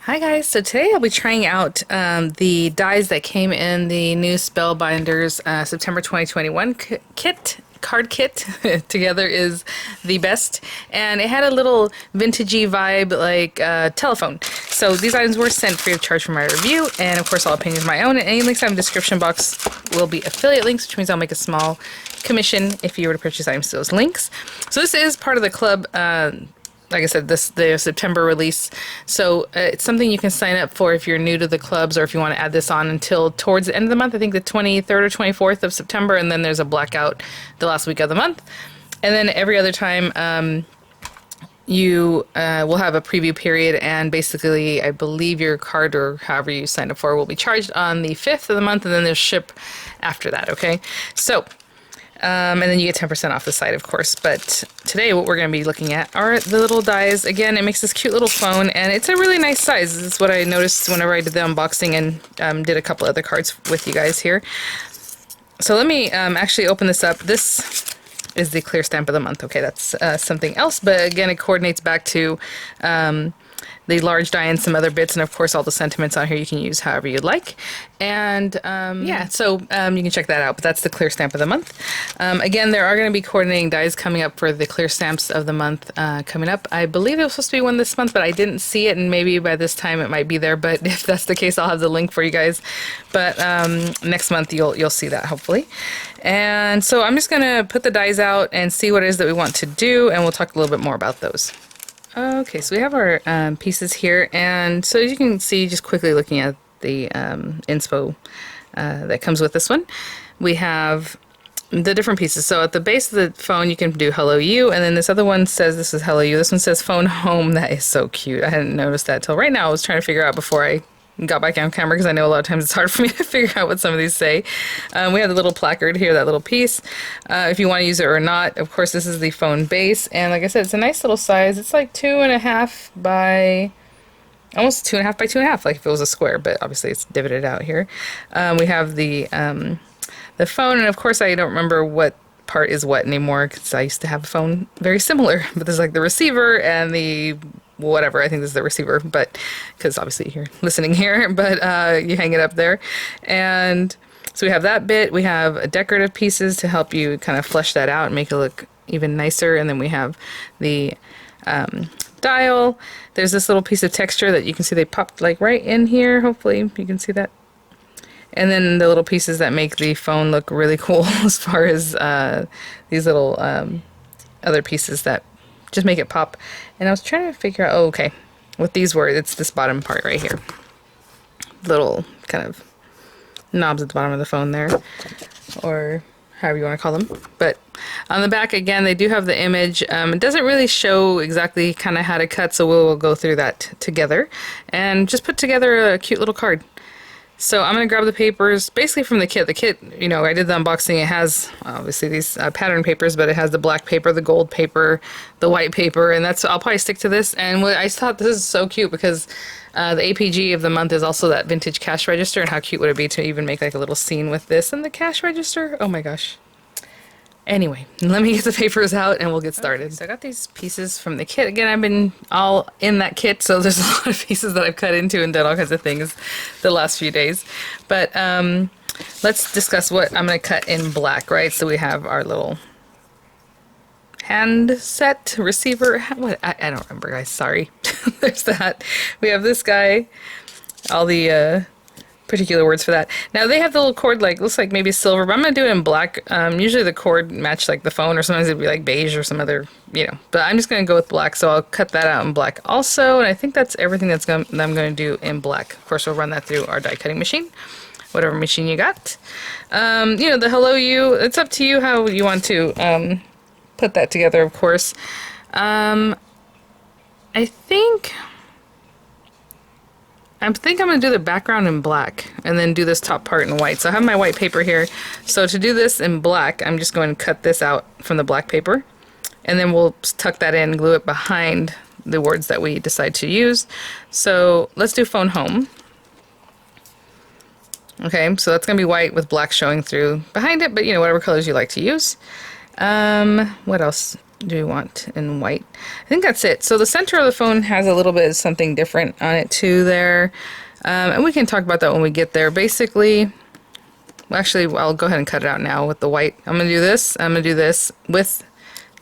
Hi guys, so today I'll be trying out the dies that came in the new Spellbinders September 2021 kit. Card kit together is the best, and it had a little vintagey vibe like telephone. So these items were sent free of charge for my review, and of course all opinions are my own, and any links I have in the description box will be affiliate links, which means I'll make a small commission if you were to purchase items to those links. So this is part of the club, like I said, the September release. So it's something you can sign up for if you're new to the clubs, or if you want to add this on until towards the end of the month. I think the 23rd or 24th of September, and then there's a blackout the last week of the month. And then every other time you will have a preview period, and basically I believe your card or however you signed up for will be charged on the 5th of the month, and then there's ship after that, okay? So and then you get 10% off the site, of course. But today what we're going to be looking at are the little dies. Again, it makes this cute little phone, and it's a really nice size. This is what I noticed whenever I did the unboxing and did a couple other cards with you guys here. So let me actually open this up. This is the clear stamp of the month. Okay, that's something else. But again, it coordinates back to the large die and some other bits, and of course all the sentiments on here you can use however you'd like. And yeah, so you can check that out, but that's the clear stamp of the month. Again, there are going to be coordinating dies coming up for the clear stamps of the month coming up. I believe there was supposed to be one this month, but I didn't see it, and maybe by this time it might be there, but if that's the case, I'll have the link for you guys. But next month you'll see that, hopefully. And so I'm just going to put the dies out and see what it is that we want to do, and we'll talk a little bit more about those. Okay, so we have our pieces here, and so as you can see, just quickly looking at the inspo that comes with this one, we have the different pieces. So at the base of the phone you can do hello you, and then this other one says this is hello you. This one says phone home. That is so cute. I hadn't noticed that till right now. I was trying to figure out before I got back on camera, because I know a lot of times it's hard for me to figure out what some of these say. We have the little placard here, that little piece, if you want to use it or not. Of course, this is the phone base, and like I said, it's a nice little size. It's like 2.5 by almost 2.5 by 2.5, like if it was a square, but obviously it's divoted out here. We have the phone, and of course I don't remember what part is what anymore, because I used to have a phone very similar, but there's like the receiver and the whatever. I think this is the receiver, but because obviously you're listening here, but you hang it up there. And so we have that bit. We have decorative pieces to help you kind of flesh that out and make it look even nicer. And then we have the dial. There's this little piece of texture that you can see they popped like right in here. Hopefully you can see that. And then the little pieces that make the phone look really cool as far as these little other pieces that just make it pop. And I was trying to figure out, oh, okay, what these were, it's this bottom part right here. Little kind of knobs at the bottom of the phone there, or however you want to call them. But on the back, again, they do have the image. It doesn't really show exactly kind of how to cut, so we'll go through that together and just put together a cute little card. So I'm going to grab the papers basically from the kit. The kit, you know, I did the unboxing. It has obviously these pattern papers, but it has the black paper, the gold paper, the white paper, and that's, I'll probably stick to this. And I just thought this is so cute because the APG of the month is also that vintage cash register, and how cute would it be to even make like a little scene with this and the cash register? Oh my gosh. Anyway, let me get the papers out and we'll get started. Okay, so I got these pieces from the kit. Again, I've been all in that kit, so there's a lot of pieces that I've cut into and done all kinds of things the last few days. But let's discuss what I'm going to cut in black, right? So we have our little handset receiver. What? I don't remember, guys. Sorry. There's that. We have this guy. All the particular words for that. Now they have the little cord, like looks like maybe silver, but I'm gonna do it in black. Usually the cord match like the phone, or sometimes it'd be like beige or some other, you know. But I'm just gonna go with black, so I'll cut that out in black also. And I think that's everything that I'm gonna do in black. Of course, we'll run that through our die cutting machine, whatever machine you got. You know, the hello you. It's up to you how you want to put that together. Of course, I think I'm going to do the background in black and then do this top part in white. So I have my white paper here. So to do this in black, I'm just going to cut this out from the black paper, and then we'll tuck that in, glue it behind the words that we decide to use. So let's do phone home. Okay, so that's going to be white with black showing through behind it, but you know, whatever colors you like to use. What else? do we want in white? I think that's it. So the center of the phone has a little bit of something different on it too there. And we can talk about that when we get there. Basically, well, actually, I'll go ahead and cut it out now with the white. I'm going to do this. I'm going to do this with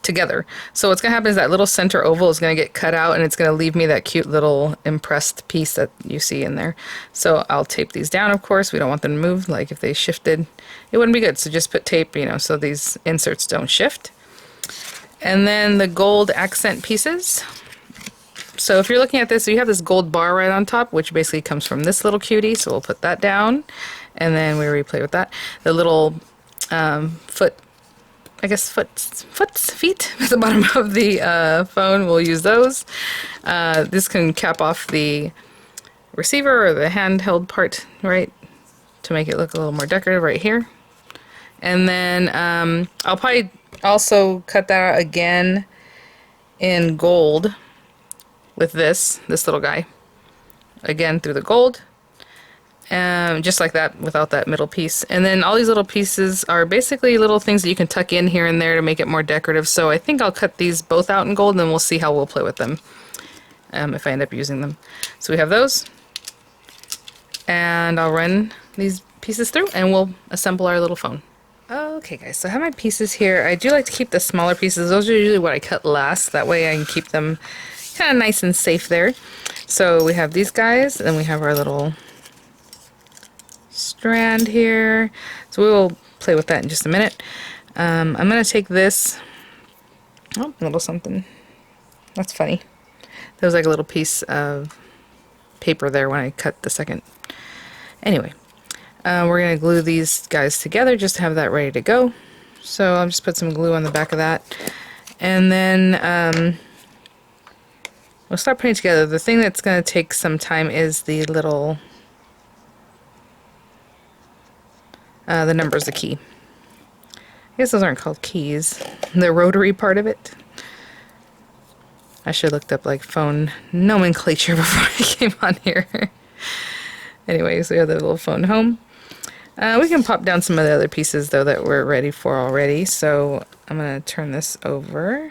together. So what's going to happen is that little center oval is going to get cut out and it's going to leave me that cute little impressed piece that you see in there. So I'll tape these down, of course. We don't want them to move. Like if they shifted, it wouldn't be good. So just put tape, you know, so these inserts don't shift. And then the gold accent pieces. So if you're looking at this, you have this gold bar right on top, which basically comes from this little cutie. So we'll put that down, and then we replay with that. The little feet at the bottom of the phone, we'll use those. This can cap off the receiver or the handheld part, right, to make it look a little more decorative right here. And then I'll probably also cut that out again in gold with this little guy. Again through the gold. Just like that without that middle piece. And then all these little pieces are basically little things that you can tuck in here and there to make it more decorative. So I think I'll cut these both out in gold and then we'll see how we'll play with them if I end up using them. So we have those. And I'll run these pieces through and we'll assemble our little phone. Okay guys, so I have my pieces here. I do like to keep the smaller pieces. Those are usually what I cut last. That way I can keep them kind of nice and safe there. So we have these guys, and then we have our little strand here. So we will play with that in just a minute. I'm going to take this, oh, a little something. That's funny. There was like a little piece of paper there when I cut the second. Anyway, we're going to glue these guys together just to have that ready to go. So I'll just put some glue on the back of that. And then we'll start putting it together. The thing that's going to take some time is the little, the numbers, the key. I guess those aren't called keys. The rotary part of it. I should have looked up like phone nomenclature before I came on here. Anyways, we have the little phone home. We can pop down some of the other pieces though that we're ready for already. So I'm going to turn this over.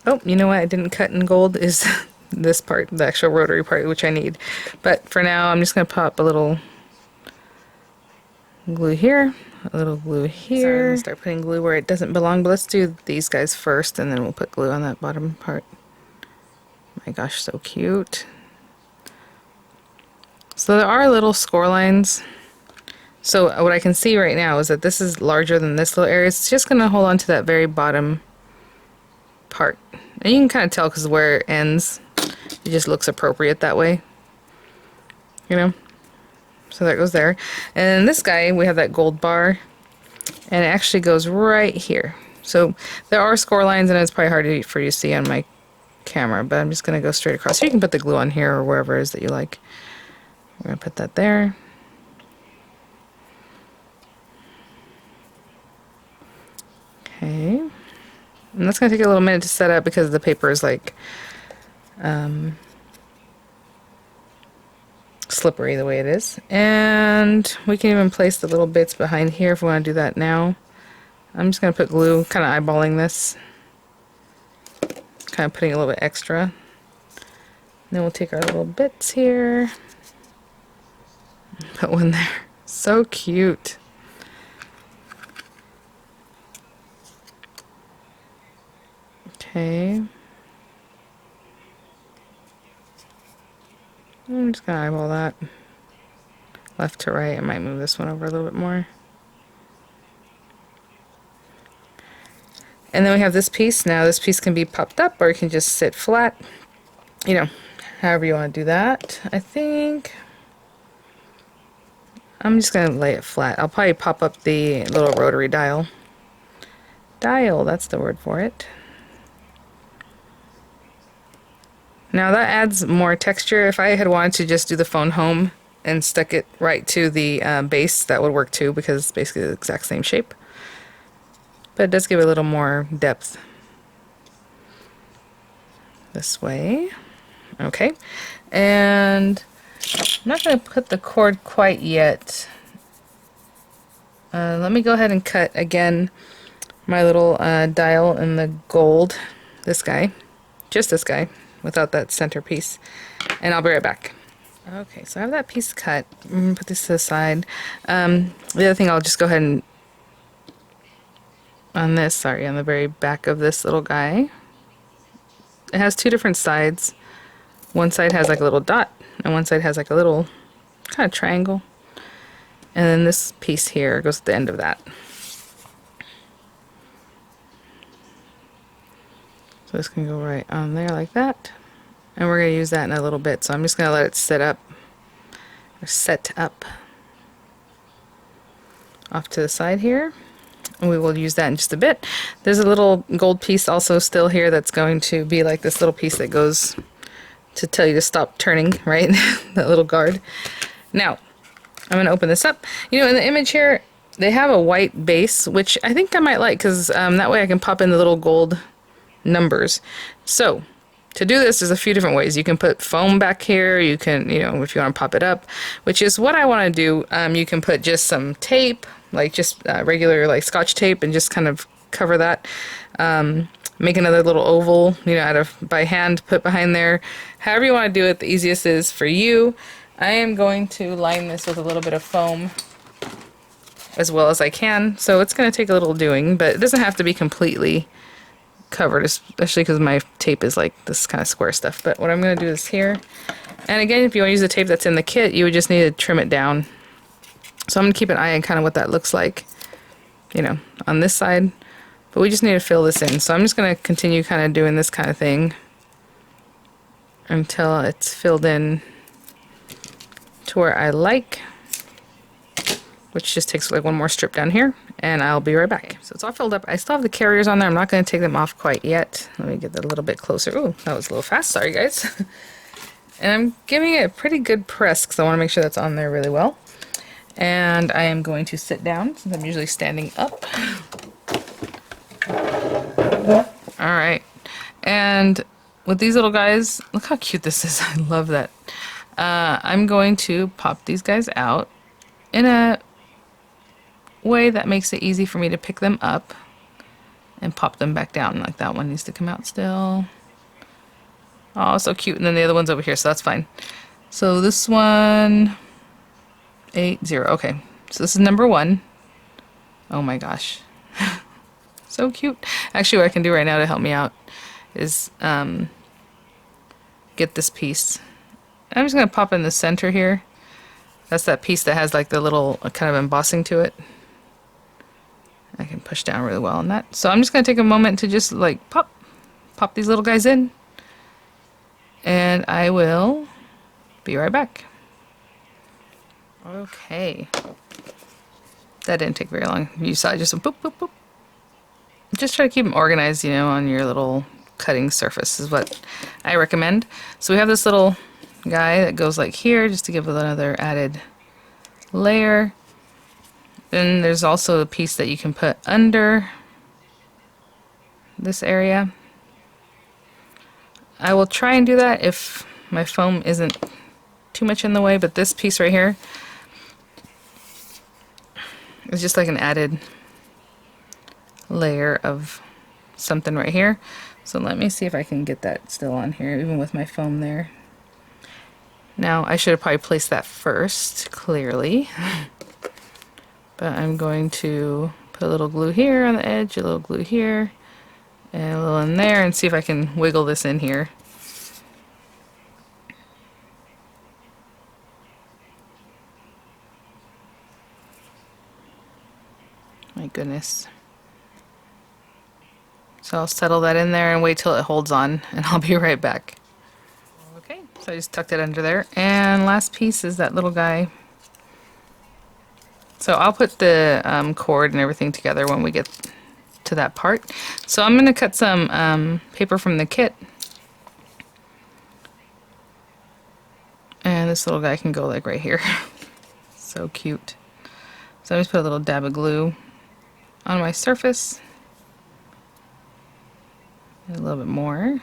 Oh, you know what I didn't cut in gold is this part, the actual rotary part, which I need. But for now, I'm just going to pop a little glue here, a little glue here. So I'm going to start putting glue where it doesn't belong, but let's do these guys first, and then we'll put glue on that bottom part. My gosh, so cute. So there are little score lines. So what I can see right now is that this is larger than this little area. It's just going to hold on to that very bottom part. And you can kind of tell because where it ends, it just looks appropriate that way. You know? So that goes there. And then this guy, we have that gold bar, and it actually goes right here. So there are score lines, and it's probably hard for you to see on my camera, but I'm just going to go straight across. So you can put the glue on here or wherever it is that you like. We're going to put that there. Okay. And that's going to take a little minute to set up because the paper is like slippery the way it is. And we can even place the little bits behind here if we want to do that now. I'm just going to put glue, kind of eyeballing this. Kind of putting a little bit extra. And then we'll take our little bits here. Put one there. So cute. Okay. I'm just gonna eyeball that. Left to right. I might move this one over a little bit more. And then we have this piece. Now this piece can be popped up or it can just sit flat. You know, however you want to do that. I think I'm just going to lay it flat. I'll probably pop up the little rotary dial. Dial, that's the word for it. Now that adds more texture. If I had wanted to just do the phone home and stuck it right to the base, that would work too because it's basically the exact same shape. But it does give it a little more depth. This way. Okay. And I'm not going to put the cord quite yet. Let me go ahead and cut again my little dial in the gold. This guy. Just this guy, without that centerpiece. And I'll be right back. Okay, so I have that piece cut. Put this to the side. The other thing, I'll just go ahead and on the very back of this little guy. It has two different sides. One side has like a little dot, and one side has like a little kind of triangle. And then this piece here goes at the end of that. So this can go right on there like that. And we're going to use that in a little bit, so I'm just going to let it set up off to the side here. And we will use that in just a bit. There's a little gold piece also still here that's going to be like this little piece that goes to tell you to stop turning, right? That little guard. Now, I'm going to open this up. You know, in the image here, they have a white base, which I think I might like, because that way I can pop in the little gold numbers. So, to do this, there's a few different ways. You can put foam back here. You can, you know, if you want to pop it up, which is what I want to do. You can put just some tape, like just regular like Scotch tape, and just kind of cover that. Make another little oval, you know, by hand, put behind there. However you want to do it, the easiest is for you. I am going to line this with a little bit of foam as well as I can. So it's going to take a little doing, but it doesn't have to be completely covered, especially because my tape is like this kind of square stuff. But what I'm going to do is here, and again, if you want to use the tape that's in the kit, you would just need to trim it down. So I'm going to keep an eye on kind of what that looks like, you know, on this side, but we just need to fill this in. So I'm just going to continue kind of doing this kind of thing until it's filled in to where I like, which just takes like one more strip down here, and I'll be right back. So it's all filled up. I still have the carriers on there. I'm not going to take them off quite yet. Let me get that a little bit closer. Oh, that was a little fast. Sorry, guys. And I'm giving it a pretty good press because I want to make sure that's on there really well. And I am going to sit down since I'm usually standing up. All right. And with these little guys, look how cute this is. I love that. I'm going to pop these guys out in a way that makes it easy for me to pick them up and pop them back down. Like that one needs to come out still. Oh, so cute. And then the other one's over here, so that's fine. So this one, 8, 0. Okay, so this is number 1. Oh my gosh. So cute. Actually, what I can do right now to help me out is get this piece. I'm just going to pop in the center here. That's that piece that has like the little kind of embossing to it. I can push down really well on that. So I'm just going to take a moment to just like pop these little guys in. And I will be right back. Okay. That didn't take very long. You saw just a boop, boop, boop. Just try to keep them organized, you know, on your little cutting surface is what I recommend. So we have this little guy that goes like here just to give it another added layer. Then there's also a piece that you can put under this area. I will try and do that if my foam isn't too much in the way, but this piece right here is just like an added layer of something right here. So let me see if I can get that still on here, even with my foam there. Now, I should have probably placed that first, clearly. But I'm going to put a little glue here on the edge, a little glue here, and a little in there, and see if I can wiggle this in here. My goodness. So I'll settle that in there and wait till it holds on, and I'll be right back. Okay, so I just tucked it under there. And last piece is that little guy. So I'll put the cord and everything together when we get to that part. So I'm going to cut some paper from the kit. And this little guy can go like right here. So cute. So I just put a little dab of glue on my surface. A little bit more.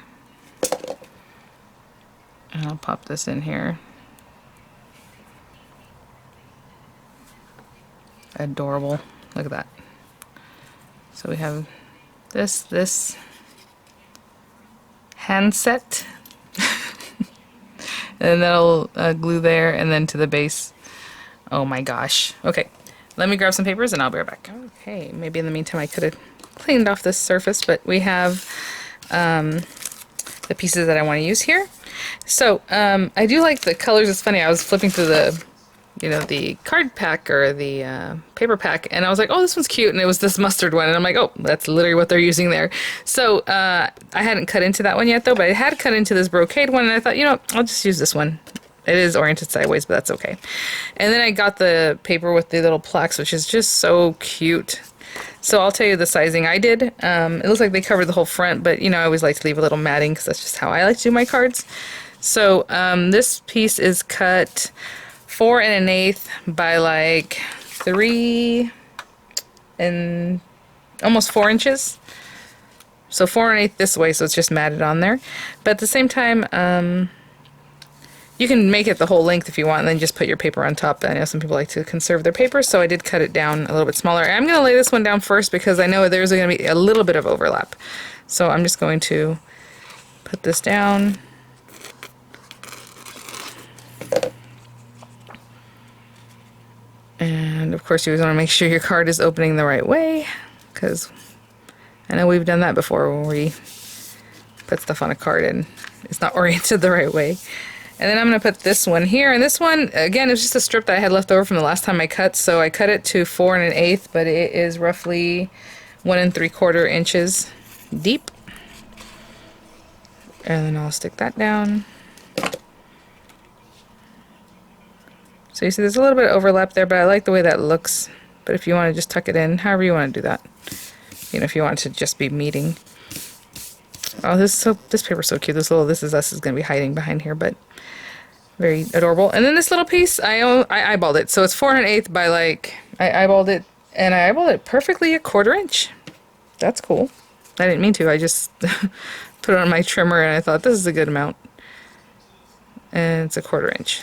And I'll pop this in here. Adorable. Look at that. So we have this handset, and that'll glue there, and then to the base. Oh my gosh. Okay, let me grab some papers and I'll be right back. Okay, maybe in the meantime I could have cleaned off this surface, but we have the pieces that I want to use here. So I do like the colors. It's funny, I was flipping through the the card pack or the paper pack, and I was like, oh, this one's cute, and it was this mustard one, and I'm like, oh, that's literally what they're using there. So I hadn't cut into that one yet though, but I had cut into this brocade one, and I thought, I'll just use this one. It is oriented sideways, but that's okay. And then I got the paper with the little plaques, which is just so cute. So I'll tell you the sizing I did. It looks like they covered the whole front, but I always like to leave a little matting because that's just how I like to do my cards. So this piece is cut 4 1/8 by like 3 and almost 4 inches. So 4 1/8 this way, so it's just matted on there. But at the same time, you can make it the whole length if you want, and then just put your paper on top. I know some people like to conserve their paper, so I did cut it down a little bit smaller. I'm going to lay this one down first because I know there's going to be a little bit of overlap. So I'm just going to put this down. And of course you always want to make sure your card is opening the right way, because I know we've done that before when we put stuff on a card and it's not oriented the right way. And then I'm going to put this one here, and this one, again, it's just a strip that I had left over from the last time I cut, so I cut it to 4 1/8, but it is roughly 1 3/4 inches deep. And then I'll stick that down. So you see there's a little bit of overlap there, but I like the way that looks. But if you want to just tuck it in, however you want to do that. If you want it to just be meeting. Oh, this paper's so cute. This is us is going to be hiding behind here, but very adorable. And then this little piece, I eyeballed it. So it's 4 1/8 by like, I eyeballed it, and I eyeballed it perfectly 1/4 inch. That's cool. I didn't mean to. I just put it on my trimmer, and I thought this is a good amount. And it's 1/4 inch.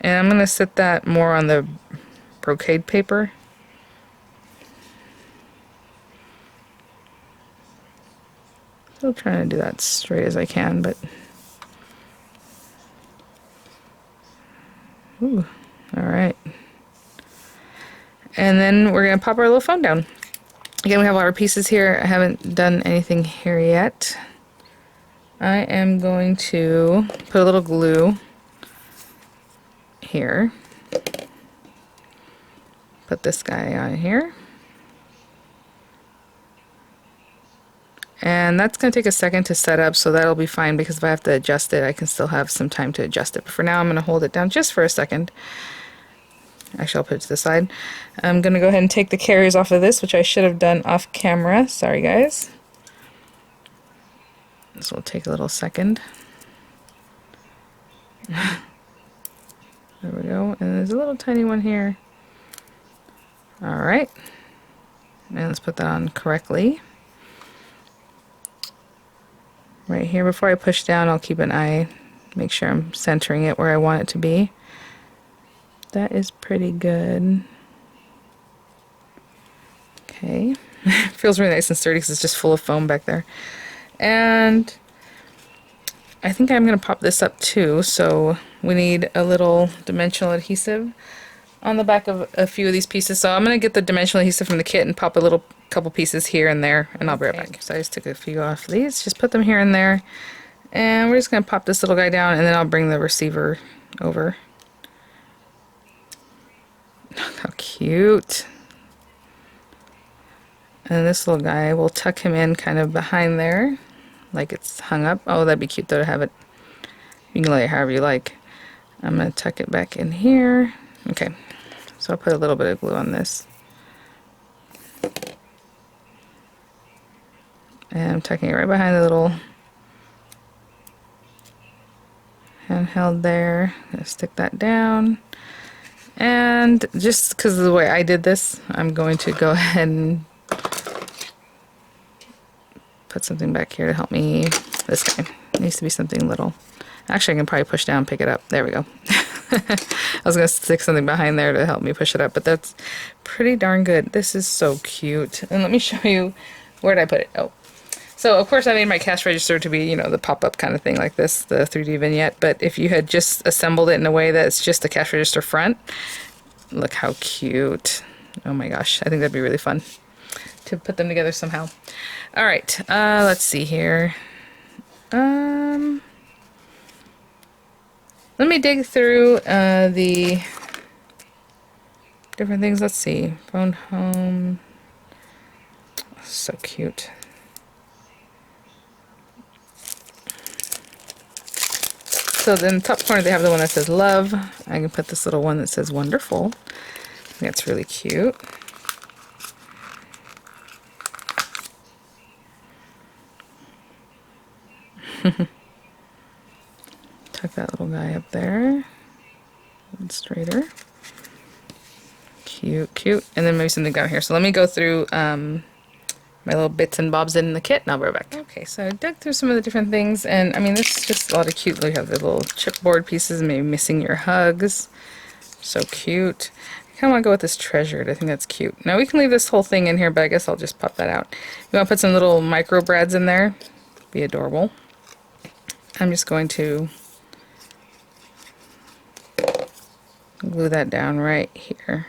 And I'm going to sit that more on the brocade paper. Still trying to do that straight as I can, but ooh, all right. And then we're going to pop our little phone down. Again, we have all our pieces here. I haven't done anything here yet. I am going to put a little glue here. Put this guy on here. And that's going to take a second to set up, so that'll be fine, because if I have to adjust it, I can still have some time to adjust it. But for now, I'm going to hold it down just for a second. Actually, I'll put it to the side. I'm going to go ahead and take the carriers off of this, which I should have done off camera. Sorry, guys. This will take a little second. There we go. And there's a little tiny one here. Alright. And let's put that on correctly. Right here, before I push down, I'll keep an eye, make sure I'm centering it where I want it to be. That is pretty good. Okay. Feels really nice and sturdy because it's just full of foam back there. And I think I'm going to pop this up too, so we need a little dimensional adhesive on the back of a few of these pieces. So I'm going to get the dimensional adhesive from the kit and pop a couple pieces here and there, and I'll be right back. So I just took a few off these, just put them here and there, and we're just going to pop this little guy down, and then I'll bring the receiver over. Look how cute. And this little guy, we'll tuck him in kind of behind there, like it's hung up. Oh, that'd be cute though to have it. You can lay it however you like. I'm going to tuck it back in here. Okay, so I'll put a little bit of glue on this. And I'm tucking it right behind the little handheld there. I'm going to stick that down. And just because of the way I did this, I'm going to go ahead and put something back here to help me. This guy. It needs to be something little. Actually, I can probably push down and pick it up. There we go. I was going to stick something behind there to help me push it up, but that's pretty darn good. This is so cute. And let me show you, where did I put it? Oh. So, of course, I made my cash register to be, you know, the pop-up kind of thing like this, the 3D vignette. But if you had just assembled it in a way that's just the cash register front, look how cute. Oh my gosh, I think that'd be really fun to put them together somehow. All right, let's see here. Let me dig through the different things. Let's see. Phone home. So cute. So then top corner they have the one that says love. I can put this little one that says wonderful. I think that's really cute. Tuck that little guy up there. And straighter. Cute, cute. And then maybe something down here. So let me go through my little bits and bobs in the kit, and I'll be right back. Okay, so I dug through some of the different things, and I mean, this is just a lot of cute. You have the little chipboard pieces, maybe missing your hugs. So cute. I kind of want to go with this treasured. I think that's cute. Now we can leave this whole thing in here, but I guess I'll just pop that out. You want to put some little micro brads in there? Be adorable. I'm just going to glue that down right here.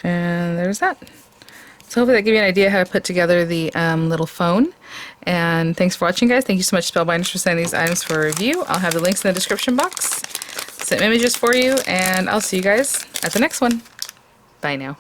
And there's that. So hopefully that gave you an idea how to put together the little phone. And thanks for watching, guys. Thank you so much, Spellbinders, for sending these items for review. I'll have the links in the description box, some images for you, and I'll see you guys at the next one. Bye now.